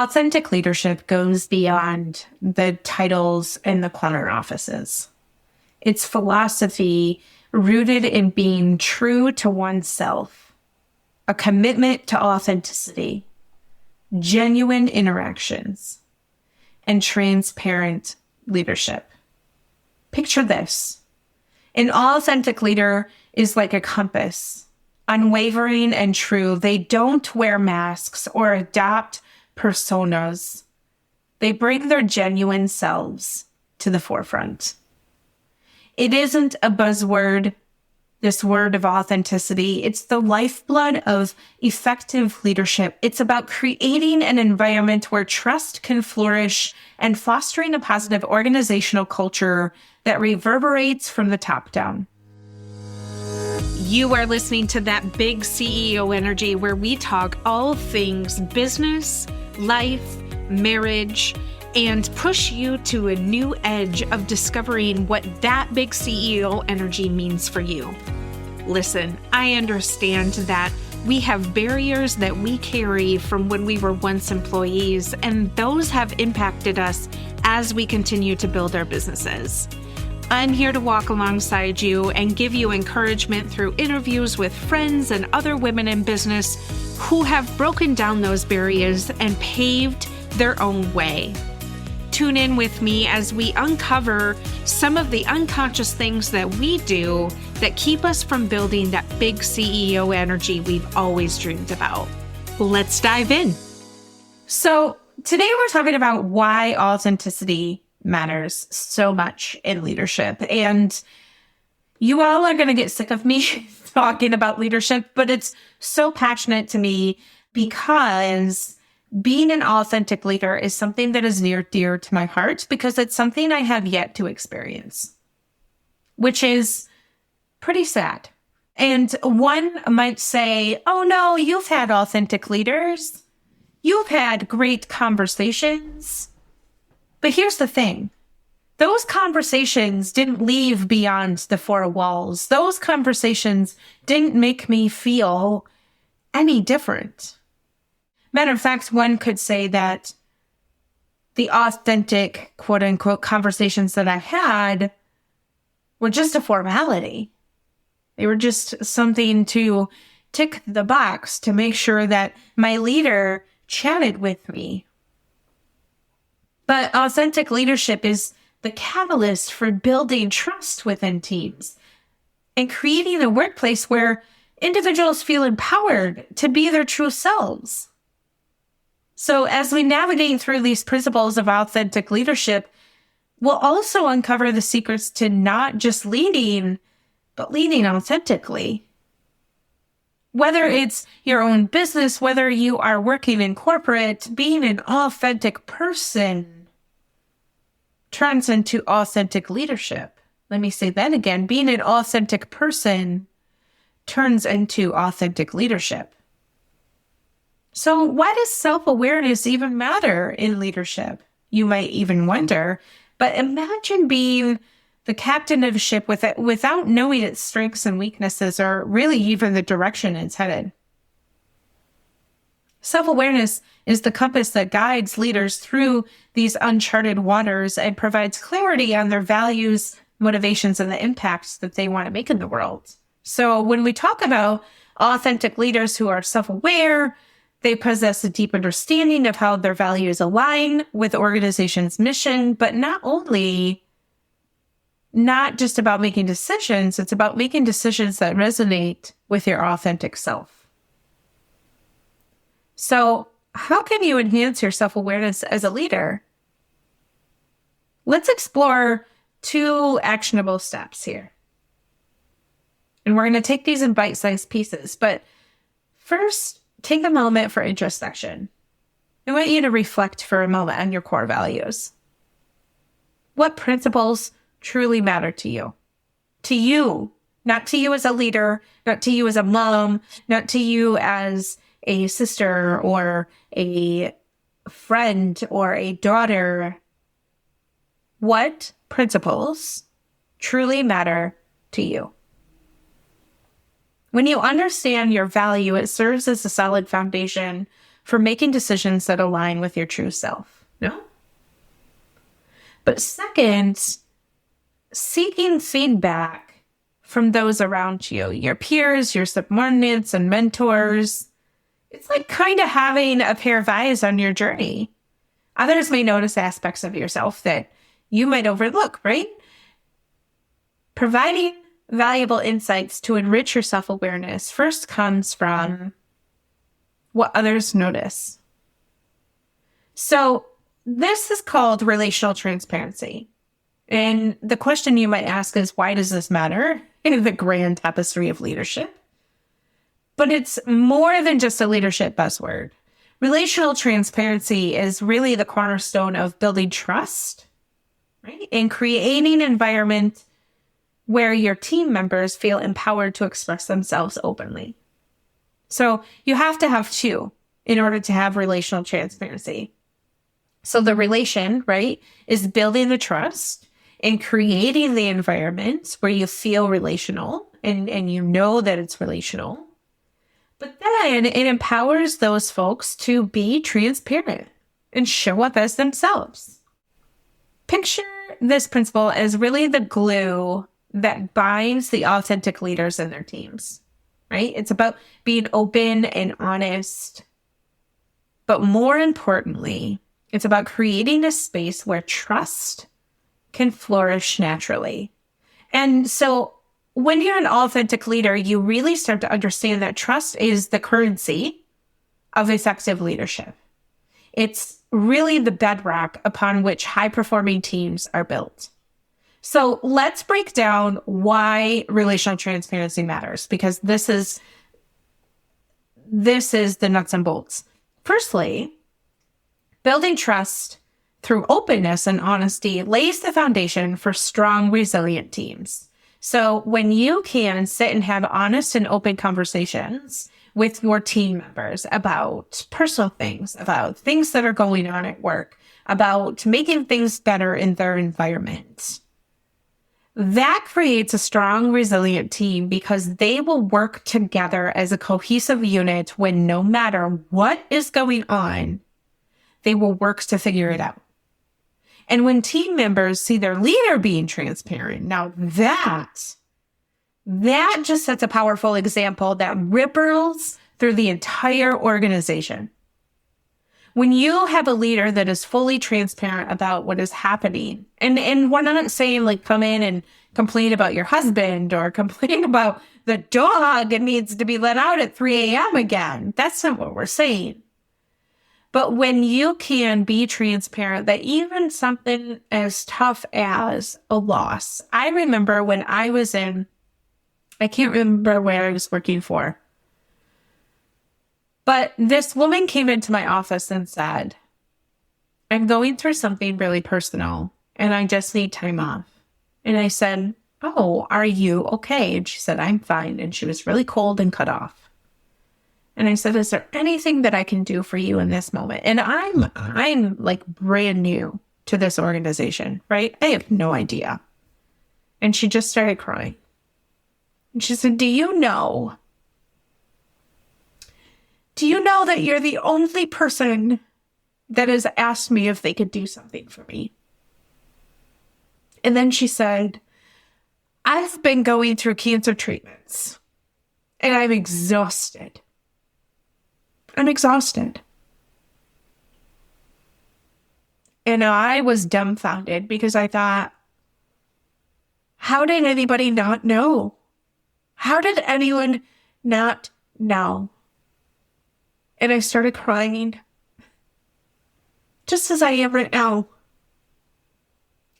Authentic leadership goes beyond the titles in the corner offices. It's philosophy rooted in being true to oneself, a commitment to authenticity, genuine interactions, and transparent leadership. Picture this. An authentic leader is like a compass, unwavering and true. They don't wear masks or adopt personas. They bring their genuine selves to the forefront. It isn't a buzzword, this word of authenticity. It's the lifeblood of effective leadership. It's about creating an environment where trust can flourish and fostering a positive organizational culture that reverberates from the top down. You are listening to That Big CEO Energy, where we talk all things business, life, marriage, and push you to a new edge of discovering what that big CEO energy means for you. Listen, I understand that we have barriers that we carry from when we were once employees, and those have impacted us as we continue to build our businesses. I'm here to walk alongside you and give you encouragement through interviews with friends and other women in business who have broken down those barriers and paved their own way. Tune in with me as we uncover some of the unconscious things that we do that keep us from building that big CEO energy we've always dreamed about. Let's dive in. So today we're talking about why authenticity matters so much in leadership. And you all are going to get sick of me talking about leadership, but it's so passionate to me because being an authentic leader is something that is near dear to my heart because it's something I have yet to experience, which is pretty sad. And one might say, oh no, you've had authentic leaders. You've had great conversations. But here's the thing. Those conversations didn't leave beyond the four walls. Those conversations didn't make me feel any different. Matter of fact, one could say that the authentic, quote unquote, conversations that I had were just a formality. They were just something to tick the box to make sure that my leader chatted with me. But authentic leadership is the catalyst for building trust within teams and creating a workplace where individuals feel empowered to be their true selves. So as we navigate through these principles of authentic leadership, we'll also uncover the secrets to not just leading, but leading authentically. Whether it's your own business, whether you are working in corporate, being an authentic person turns into authentic leadership. Let me say that again. Being an authentic person turns into authentic leadership. So why does self-awareness even matter in leadership? You might even wonder, but imagine being the captain of a ship without knowing its strengths and weaknesses or really even the direction it's headed. Self-awareness is the compass that guides leaders through these uncharted waters and provides clarity on their values, motivations, and the impacts that they want to make in the world. So when we talk about authentic leaders who are self-aware, they possess a deep understanding of how their values align with the organization's mission, but not just about making decisions, it's about making decisions that resonate with your authentic self. So how can you enhance your self-awareness as a leader? Let's explore 2 actionable steps here. And we're going to take these in bite-sized pieces. But first, take a moment for introspection. I want you to reflect for a moment on your core values. What principles truly matter to you? To you, not to you as a leader, not to you as a mom, not to you as a sister or a friend or a daughter. What principles truly matter to you? When you understand your value, it serves as a solid foundation for making decisions that align with your true self. No? But second, seeking feedback from those around you, your peers, your subordinates, and mentors. It's like kind of having a pair of eyes on your journey. Others may notice aspects of yourself that you might overlook, right? Providing valuable insights to enrich your self-awareness first comes from what others notice. So this is called relational transparency. And the question you might ask is, why does this matter in the grand tapestry of leadership? But it's more than just a leadership buzzword. Relational transparency is really the cornerstone of building trust, right? And creating an environment where your team members feel empowered to express themselves openly. So you have to have two in order to have relational transparency. So the relation, right, is building the trust and creating the environment where you feel relational and you know that it's relational. But then it empowers those folks to be transparent and show up as themselves. Picture this principle as really the glue that binds the authentic leaders in their teams, right? It's about being open and honest. But more importantly, it's about creating a space where trust can flourish naturally. And so when you're an authentic leader, you really start to understand that trust is the currency of effective leadership. It's really the bedrock upon which high-performing teams are built. So let's break down why relational transparency matters, because this is the nuts and bolts. Firstly, building trust through openness and honesty lays the foundation for strong, resilient teams. So when you can sit and have honest and open conversations with your team members about personal things, about things that are going on at work, about making things better in their environment, that creates a strong, resilient team because they will work together as a cohesive unit when no matter what is going on, they will work to figure it out. And when team members see their leader being transparent, now that just sets a powerful example that ripples through the entire organization. When you have a leader that is fully transparent about what is happening, and we're not saying like come in and complain about your husband or complain about the dog and needs to be let out at 3 a.m. again. That's not what we're saying. But when you can be transparent that even something as tough as a loss. I remember when I can't remember where I was working for. But this woman came into my office and said, I'm going through something really personal and I just need time off. And I said, oh, are you okay? And she said, I'm fine. And she was really cold and cut off. And I said, is there anything that I can do for you in this moment? And I'm like brand new to this organization, right? I have no idea. And she just started crying. And she said, do you know that you're the only person that has asked me if they could do something for me? And then she said, I've been going through cancer treatments and I'm exhausted. I'm exhausted. And I was dumbfounded because I thought, how did anybody not know? How did anyone not know? And I started crying, just as I am right now.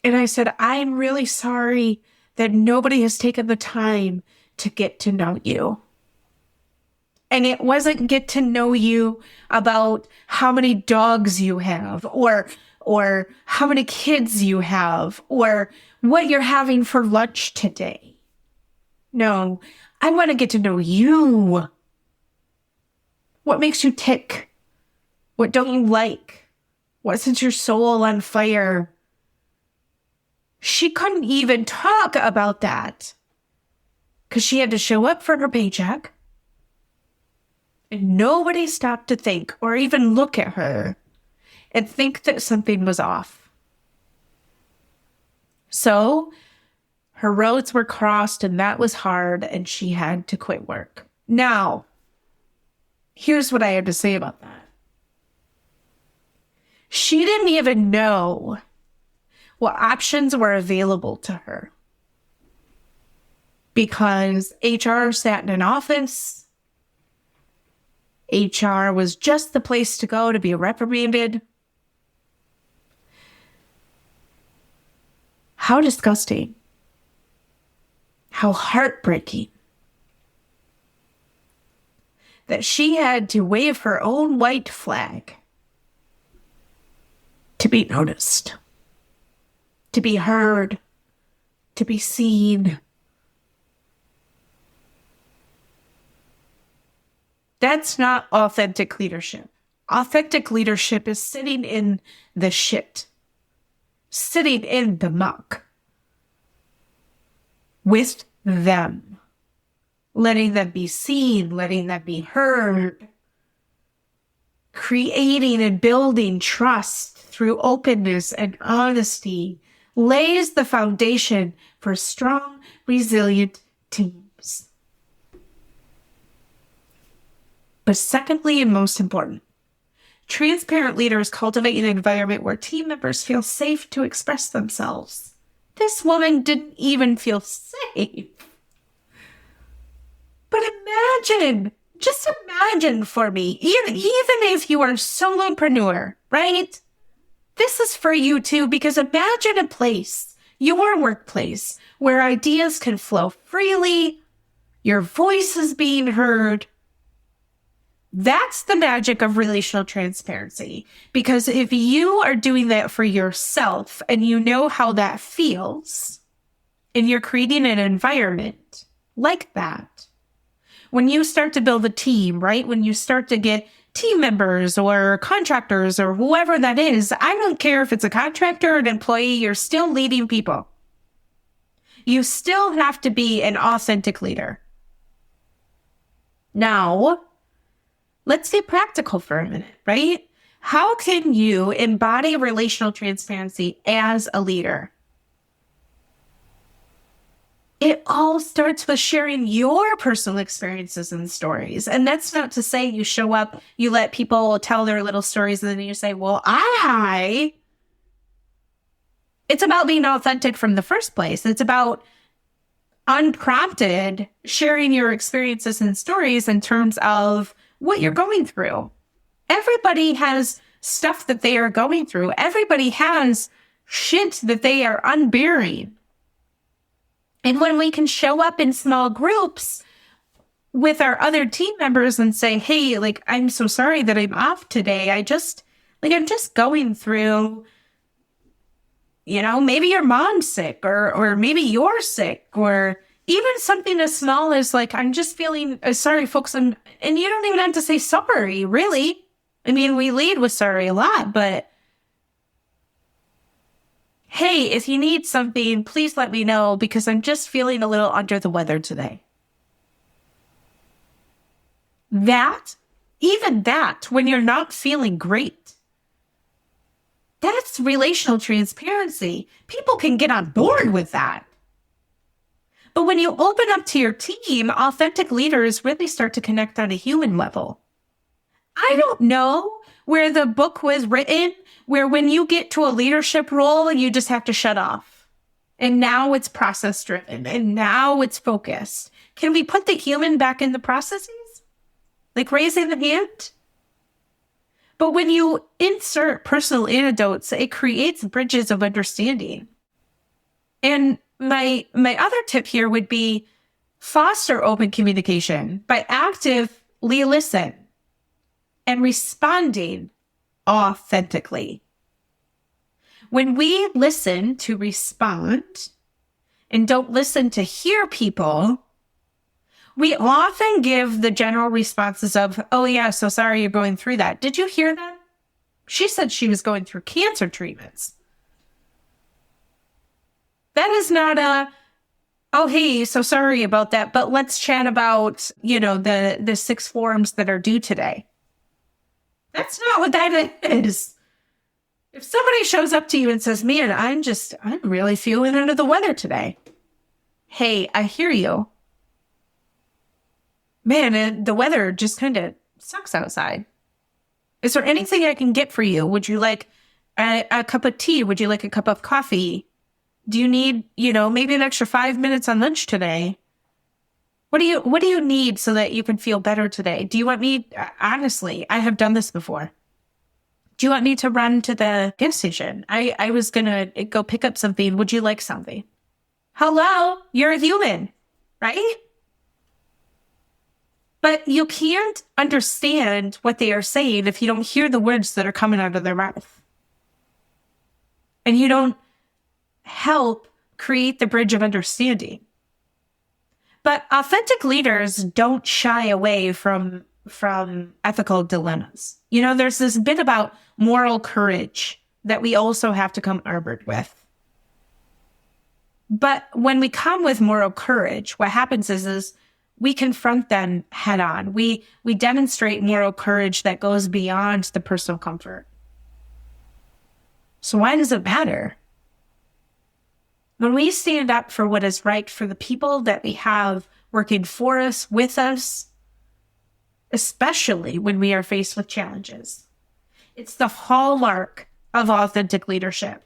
And I said, I'm really sorry that nobody has taken the time to get to know you. And it wasn't get to know you about how many dogs you have or how many kids you have or what you're having for lunch today. No, I want to get to know you. What makes you tick? What don't you like? What sets your soul on fire? She couldn't even talk about that because she had to show up for her paycheck. And nobody stopped to think or even look at her and think that something was off. So her roads were crossed, and that was hard, and she had to quit work. Now, here's what I have to say about that. She didn't even know what options were available to her, because HR sat in an office. HR was just the place to go to be reprimanded. How disgusting. How heartbreaking that she had to wave her own white flag to be noticed, to be heard, to be seen. That's not authentic leadership. Authentic leadership is sitting in the shit, sitting in the muck with them, letting them be seen, letting them be heard, creating and building trust through openness and honesty lays the foundation for strong, resilient teams. But secondly, and most important, transparent leaders cultivate an environment where team members feel safe to express themselves. This woman didn't even feel safe. But just imagine for me, even if you are a solopreneur, right? This is for you too, because imagine a place, your workplace, where ideas can flow freely, your voice is being heard. That's the magic of relational transparency. Because if you are doing that for yourself and you know how that feels, and you're creating an environment like that, when you start to build a team, right? When you start to get team members or contractors or whoever that is, I don't care if it's a contractor or an employee, you're still leading people. You still have to be an authentic leader. Now, let's get practical for a minute, right? How can you embody relational transparency as a leader? It all starts with sharing your personal experiences and stories. And that's not to say you show up, you let people tell their little stories, and then you say, well, It's about being authentic from the first place. It's about unprompted sharing your experiences and stories in terms of what you're going through. Everybody has stuff that they are going through. Everybody has shit that they are unbearing. And when we can show up in small groups with our other team members and say, hey, I'm so sorry that I'm off today. I'm just going through, maybe your mom's sick or maybe you're sick, or even something as small as I'm just feeling sorry, folks. And you don't even have to say sorry, really. I mean, we lead with sorry a lot, but hey, if you need something, please let me know because I'm just feeling a little under the weather today. Even that, when you're not feeling great, that's relational transparency. People can get on board with that. But when you open up to your team, authentic leaders really start to connect on a human level. I don't know where the book was written, where when you get to a leadership role, you just have to shut off. And now it's process driven, and now it's focused. Can we put the human back in the processes? Like raising the hand? But when you insert personal anecdotes, it creates bridges of understanding. And my other tip here would be foster open communication by actively listening and responding authentically. When we listen to respond and don't listen to hear people, we often give the general responses of, oh yeah, so sorry you're going through that. Did you hear that? She said she was going through cancer treatments. That is not Oh, hey, so sorry about that, but let's chat about, the 6 forms that are due today. That's not what that is. If somebody shows up to you and says, man, I'm really feeling under the weather today. Hey, I hear you. Man, the weather just kind of sucks outside. Is there anything I can get for you? Would you like a cup of tea? Would you like a cup of coffee? Do you need, maybe an extra 5 minutes on lunch today? What do you need so that you can feel better today? Do you want me, honestly, I have done this before. Do you want me to run to the gas station? I was going to go pick up something. Would you like something? Hello, you're a human, right? But you can't understand what they are saying if you don't hear the words that are coming out of their mouth. And you don't help create the bridge of understanding. But authentic leaders don't shy away from ethical dilemmas. There's this bit about moral courage that we also have to come armored with. But when we come with moral courage, what happens is we confront them head on. We demonstrate moral courage that goes beyond the personal comfort. So why does it matter? When we stand up for what is right for the people that we have working for us, with us, especially when we are faced with challenges, it's the hallmark of authentic leadership.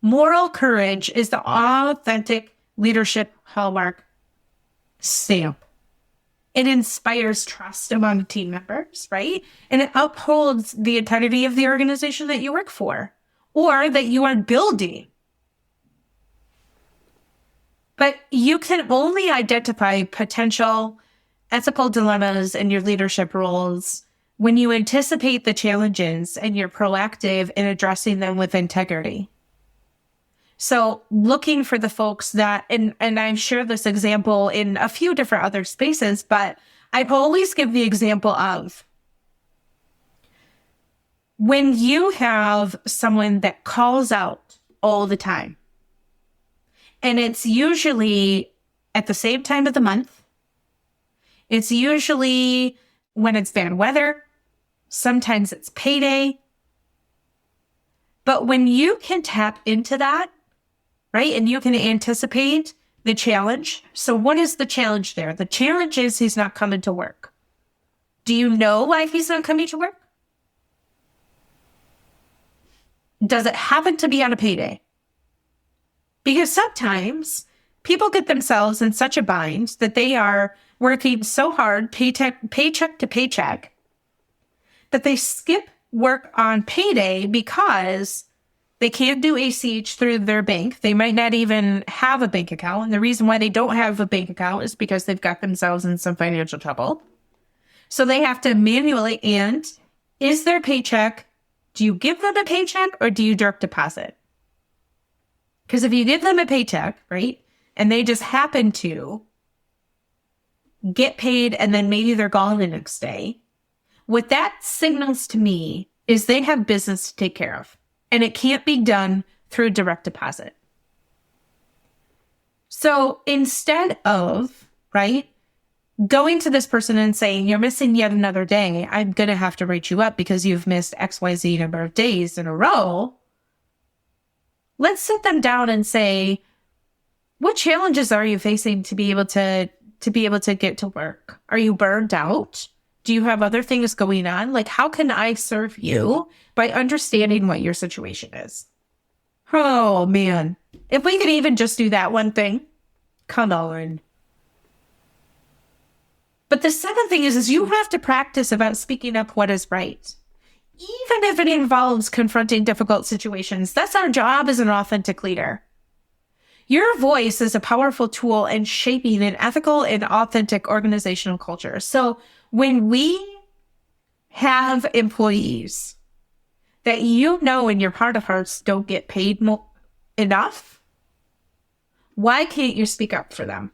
Moral courage is the authentic leadership hallmark stamp. It inspires trust among team members, right? And it upholds the integrity of the organization that you work for or that you are building. But you can only identify potential ethical dilemmas in your leadership roles when you anticipate the challenges and you're proactive in addressing them with integrity. So looking for the folks that, and I've shared this example in a few different other spaces, but I always give the example of when you have someone that calls out all the time, and it's usually at the same time of the month, it's usually when it's bad weather, sometimes it's payday, but when you can tap into that, right? And you can anticipate the challenge. So what is the challenge there? The challenge is he's not coming to work. Do you know why he's not coming to work? Does it happen to be on a payday? Because sometimes people get themselves in such a bind that they are working so hard, paycheck to paycheck, that they skip work on payday because they can't do ACH through their bank. They might not even have a bank account. And the reason why they don't have a bank account is because they've got themselves in some financial trouble. So they have to manually, and is their paycheck, do you give them a paycheck or do you direct deposit? Because if you give them a paycheck, right, and they just happen to get paid and then maybe they're gone the next day, what that signals to me is they have business to take care of. And it can't be done through direct deposit. So instead of, right, going to this person and saying, you're missing yet another day, I'm going to have to write you up because you've missed XYZ number of days in a row, let's sit them down and say, what challenges are you facing to be able to get to work? Are you burned out? Do you have other things going on? Like, how can I serve you by understanding what your situation is? Oh, man. If we could even just do that one thing, come on. But the second thing is you have to practice about speaking up what is right. Even if it involves confronting difficult situations, that's our job as an authentic leader. Your voice is a powerful tool in shaping an ethical and authentic organizational culture. So when we have employees that in your heart of hearts don't get paid enough, why can't you speak up for them?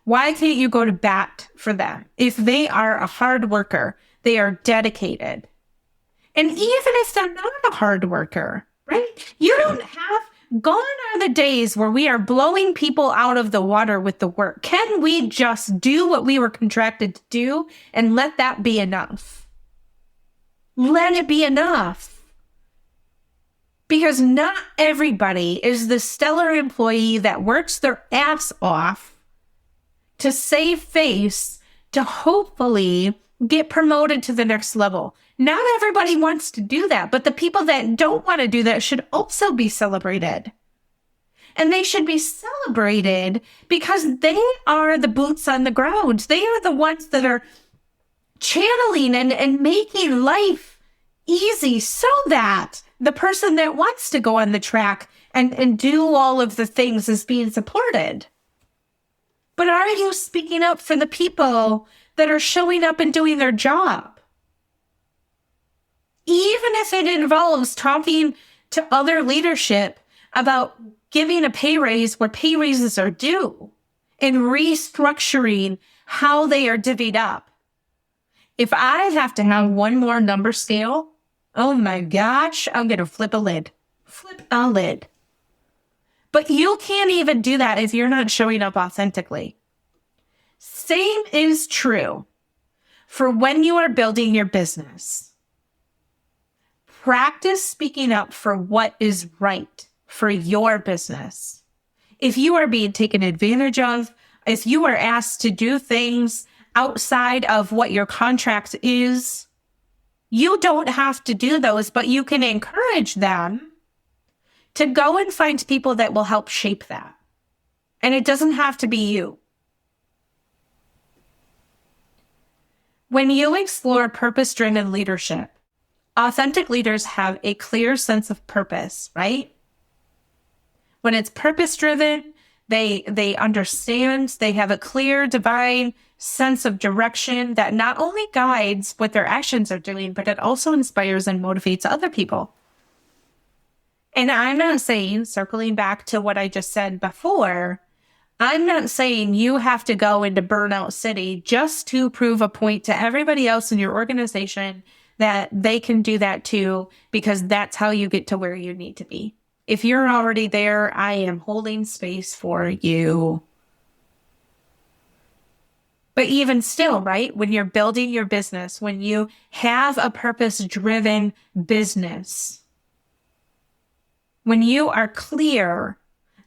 Why can't you go to bat for them? If they are a hard worker, they are dedicated. And even if they're not a hard worker, right? You don't have Gone are the days where we are blowing people out of the water with the work. Can we just do what we were contracted to do and let that be enough? Let it be enough. Because not everybody is the stellar employee that works their ass off to save face, to hopefully get promoted to the next level. Not everybody wants to do that, but the people that don't want to do that should also be celebrated. And they should be celebrated because they are the boots on the ground. They are the ones that are channeling and making life easy so that the person that wants to go on the track and do all of the things is being supported. But are you speaking up for the people that are showing up and doing their job? Even if it involves talking to other leadership about giving a pay raise where pay raises are due and restructuring how they are divvied up. If I have to have one more number scale, oh my gosh, I'm going to flip a lid. Flip a lid. But you can't even do that if you're not showing up authentically. Same is true for when you are building your business. Practice speaking up for what is right for your business. If you are being taken advantage of, if you are asked to do things outside of what your contract is, you don't have to do those, but you can encourage them to go and find people that will help shape that. And it doesn't have to be you. When you explore purpose-driven leadership, authentic leaders have a clear sense of purpose, right? When it's purpose-driven, they understand, they have a clear divine sense of direction that not only guides what their actions are doing, but it also inspires and motivates other people. And I'm not saying, circling back to what I just said before, I'm not saying you have to go into Burnout City just to prove a point to everybody else in your organization that they can do that too, because that's how you get to where you need to be. If you're already there, I am holding space for you. But even still, right, when you're building your business, when you have a purpose-driven business, when you are clear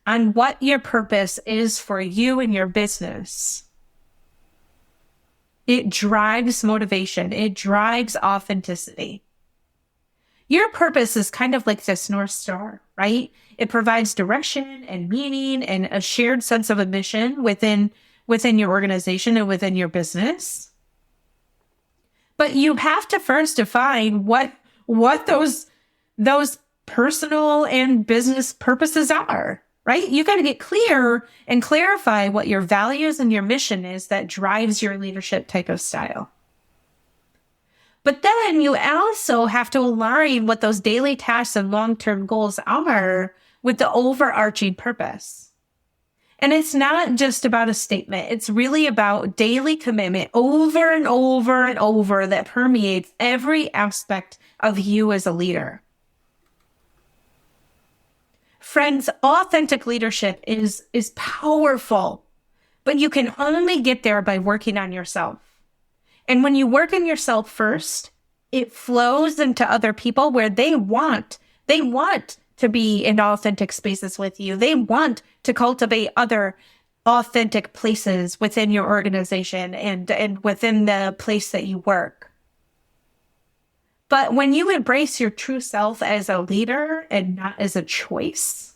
on what your purpose is for you and your business, it drives motivation. It drives authenticity. Your purpose is kind of like this North Star, right? It provides direction and meaning and a shared sense of a mission within your organization and within your business. But you have to first define what those personal and business purposes are, right? You got to get clear and clarify what your values and your mission is that drives your leadership type of style. But then you also have to align what those daily tasks and long-term goals are with the overarching purpose. And it's not just about a statement. It's really about daily commitment over and over and over that permeates every aspect of you as a leader. Friends, authentic leadership is powerful, but you can only get there by working on yourself. And when you work on yourself first, it flows into other people where they want to be in authentic spaces with you. They want to cultivate other authentic places within your organization and within the place that you work. But when you embrace your true self as a leader and not as a choice,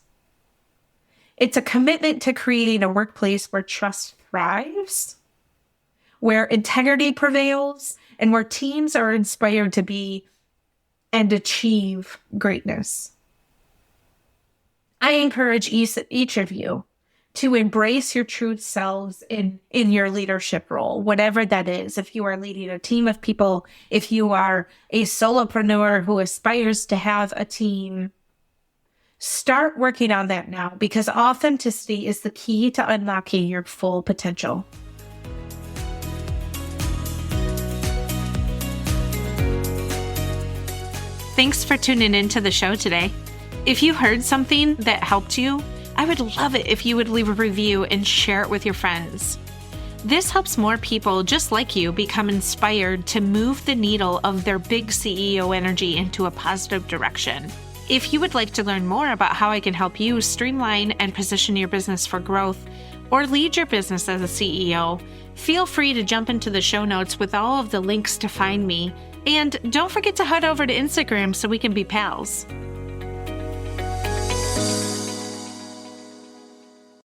it's a commitment to creating a workplace where trust thrives, where integrity prevails, and where teams are inspired to be and achieve greatness. I encourage each of you to embrace your true selves in your leadership role, whatever that is. If you are leading a team of people, if you are a solopreneur who aspires to have a team, start working on that now, because authenticity is the key to unlocking your full potential. Thanks for tuning into the show today. If you heard something that helped you, I would love it if you would leave a review and share it with your friends. This helps more people just like you become inspired to move the needle of their big CEO energy into a positive direction. If you would like to learn more about how I can help you streamline and position your business for growth or lead your business as a CEO, feel free to jump into the show notes with all of the links to find me. And don't forget to head over to Instagram so we can be pals.